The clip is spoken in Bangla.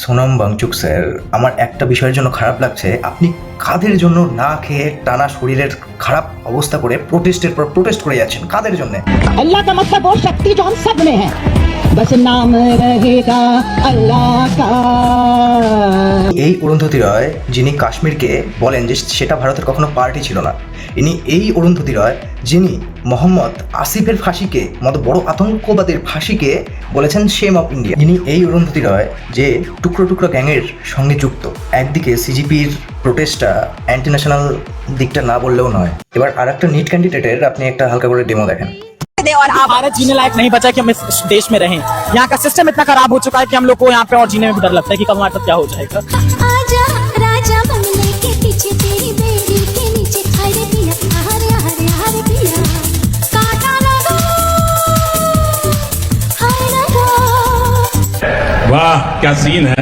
সোনাম বাংচুক স্যার, আমার একটা বিষয়ের জন্য খারাপ লাগছে, আপনি কাদের জন্য না খেয়ে টানা শরীরের খারাপ অবস্থা করে প্রোটেস্টের পর প্রোটেস্ট করে যাচ্ছেন? কাদের জন্য? अल्लाह का मतलब वो शक्ति जो हम सब में है, बस नाम रहेगा अल्लाह का। এই অরুন্ধতী রয়, যিনি কাশ্মীরকে বলেন যে সেটা ভারতের কখনো পার্টি ছিল না, ইনি এই অরুন্ধতী রয় যিনি মোহাম্মদ আসিফের ফাঁসিকে মতো বড় আতঙ্কবাদের ফাঁসিকে বলেছেন শেম অফ ইন্ডিয়া। ইনি এই অরুন্ধতী রয় যে টুকরো টুকরো গ্যাংয়ের সঙ্গে যুক্ত। একদিকে সিজিপির প্রোটেস্টটা অ্যান্টি ন্যাশনাল দিকটা না বললেও নয়। এবার আর একটা নিট ক্যান্ডিডেটের আপনি একটা হালকা করে ডেমো দেখেন। और भारत जीने लायक नहीं बचा कि हम इस देश में रहें। यहाँ का सिस्टम इतना खराब हो चुका है कि हम लोग को यहाँ पे और जीने में भी डर लगता है कि कब हमारे साथ क्या हो जाएगा। आजा राजा बंगले के पीछे तेरी बेड़ी के नीचे हरे पिया हरे हरे हरे पिया काटा लगा हाय लगा। वाह क्या सीन है।